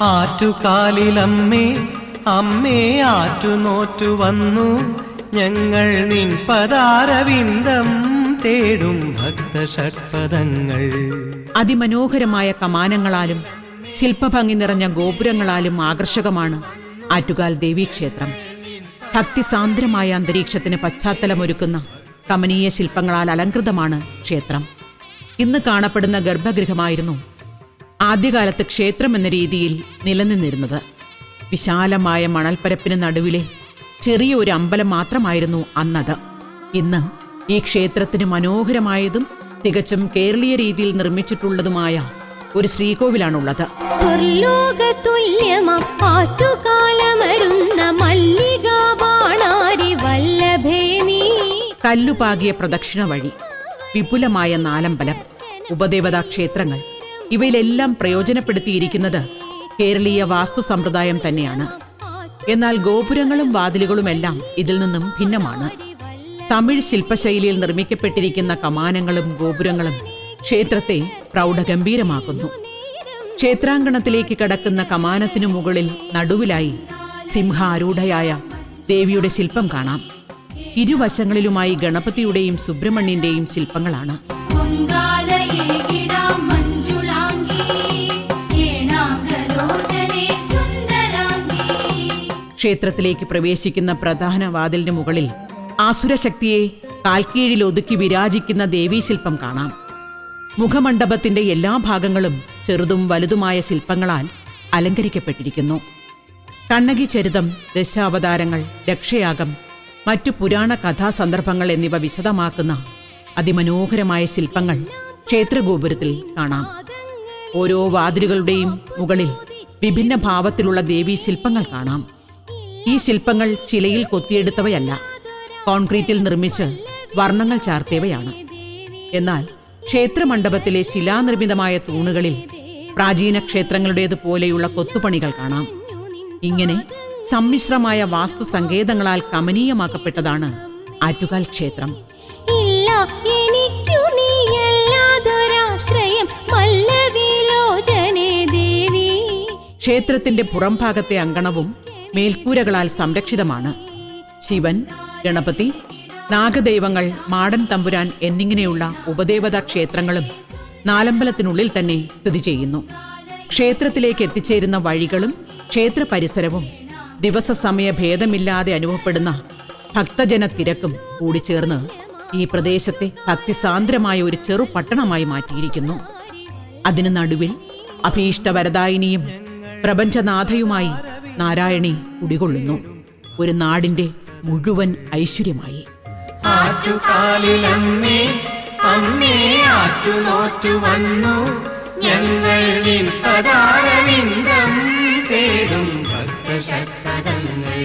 ആറ്റുകാലിലമ്മേ അമ്മേ ആറ്റുനോറ്റു വന്നു ഞങ്ങൾ നിൻ പദാരവിന്ദം തേടും ഭക്തഷഡ്പദങ്ങൾ. അതിമനോഹരമായ കമാനങ്ങളാലും ശില്പഭംഗി നിറഞ്ഞ ഗോപുരങ്ങളാലും ആകർഷകമാണ് ആറ്റുകാൽ ദേവീക്ഷേത്രം. ഭക്തിസാന്ദ്രമായ അന്തരീക്ഷത്തിന് പശ്ചാത്തലമൊരുക്കുന്ന കമനീയ ശില്പങ്ങളാൽ അലങ്കൃതമാണ് ക്ഷേത്രം. ഇന്ന് കാണപ്പെടുന്ന ഗർഭഗൃഹമായിരുന്നു ആദ്യകാലത്ത് ക്ഷേത്രം എന്ന രീതിയിൽ നിലനിന്നിരുന്നത്. വിശാലമായ മണൽപ്പരപ്പിന് നടുവിലെ ചെറിയ ഒരു അമ്പലം മാത്രമായിരുന്നു അന്നത്. ഇന്ന് ഈ ക്ഷേത്രത്തിന് മനോഹരമായതും തികച്ചും കേരളീയ രീതിയിൽ നിർമ്മിച്ചിട്ടുള്ളതുമായ ഒരു ശ്രീകോവിലാണുള്ളത്. കല്ലുപാകിയ പ്രദക്ഷിണ വഴി, വിപുലമായ നാലമ്പലം, ഉപദേവതാ ക്ഷേത്രങ്ങൾ ഇവയിലെല്ലാം പ്രയോജനപ്പെടുത്തിയിരിക്കുന്നത് കേരളീയ വാസ്തു സമ്പ്രദായം തന്നെയാണ്. എന്നാൽ ഗോപുരങ്ങളും വാതിലുകളുമെല്ലാം ഇതിൽ നിന്നും ഭിന്നമാണ്. തമിഴ് ശില്പശൈലിയിൽ നിർമ്മിക്കപ്പെട്ടിരിക്കുന്ന കമാനങ്ങളും ഗോപുരങ്ങളും ക്ഷേത്രത്തെ പ്രൗഢഗംഭീരമാക്കുന്നു. ക്ഷേത്രാങ്കണത്തിലേക്ക് കടക്കുന്ന കമാനത്തിനു മുകളിൽ നടുവിലായി സിംഹാരൂഢയായ ദേവിയുടെ ശില്പം കാണാം. ഇരുവശങ്ങളിലുമായി ഗണപതിയുടെയും സുബ്രഹ്മണ്യന്റെയും ശില്പങ്ങളാണ്. ക്ഷേത്രത്തിലേക്ക് പ്രവേശിക്കുന്ന പ്രധാന വാതിലിന് മുകളിൽ ആസുരശക്തിയെ കാൽക്കീഴിൽ ഒതുക്കി വിരാജിക്കുന്ന ദേവീശില്പം കാണാം. മുഖമണ്ഡപത്തിന്റെ എല്ലാ ഭാഗങ്ങളും ചെറുതും വലുതുമായ ശില്പങ്ങളാൽ അലങ്കരിക്കപ്പെട്ടിരിക്കുന്നു. കണ്ണകി ചരിതം, ദശാവതാരങ്ങൾ, രക്ഷയാഗം, മറ്റു പുരാണ കഥാസന്ദർഭങ്ങൾ എന്നിവ വിശദമാക്കുന്ന അതിമനോഹരമായ ശില്പങ്ങൾ ക്ഷേത്രഗോപുരത്തിൽ കാണാം. ഓരോ വാതിലുകളുടെയും മുകളിൽ വിഭിന്ന ഭാവത്തിലുള്ള ദേവീ ശില്പങ്ങൾ കാണാം. ഈ ശില്പങ്ങൾ ശിലയിൽ കൊത്തിയെടുത്തവയല്ല, കോൺക്രീറ്റിൽ നിർമ്മിച്ച് വർണ്ണങ്ങൾ ചാർത്തിയവയാണ്. എന്നാൽ ക്ഷേത്രമണ്ഡപത്തിലെ ശിലാനിർമ്മിതമായ തൂണുകളിൽ പ്രാചീന ക്ഷേത്രങ്ങളുടേതുപോലെയുള്ള കൊത്തുപണികൾ കാണാം. ഇങ്ങനെ സമ്മിശ്രമായ വാസ്തു സങ്കേതങ്ങളാൽ കമനീയമാക്കപ്പെട്ടതാണ് ആറ്റുകാൽ ക്ഷേത്രം. ക്ഷേത്രത്തിന്റെ പുറംഭാഗത്തെ അങ്കണവും മേൽക്കൂരകളാൽ സംരക്ഷിതമാണ്. ശിവൻ, ഗണപതി, നാഗദൈവങ്ങൾ, മാടൻ തമ്പുരാൻ എന്നിങ്ങനെയുള്ള ഉപദേവതാ ക്ഷേത്രങ്ങളും നാലമ്പലത്തിനുള്ളിൽ തന്നെ സ്ഥിതി ചെയ്യുന്നു. ക്ഷേത്രത്തിലേക്ക് എത്തിച്ചേരുന്ന വഴികളും ക്ഷേത്ര പരിസരവും ദിവസസമയ ഭേദമില്ലാതെ അനുഭവപ്പെടുന്ന ഭക്തജന തിരക്കും കൂടിച്ചേർന്ന് ഈ പ്രദേശത്തെ ഭക്തിസാന്ദ്രമായ ഒരു ചെറു പട്ടണമായി മാറ്റിയിരിക്കുന്നു. അതിന് നടുവിൽ അഭീഷ്ടവരദായിനിയും പ്രപഞ്ചനാഥയുമായി നാരായണി കുടികൊള്ളുന്നു. ഒരു നാടിന്റെ മുഴുവൻ ഐശ്വര്യമായി. ആറ്റുകാലിലമ്മേ അമ്മേ ആറ്റുനോറ്റു വന്നു ഞങ്ങൾ നിൻ പദാരവിന്ദം തേടും ഭക്തഷഡ്പദങ്ങൾ.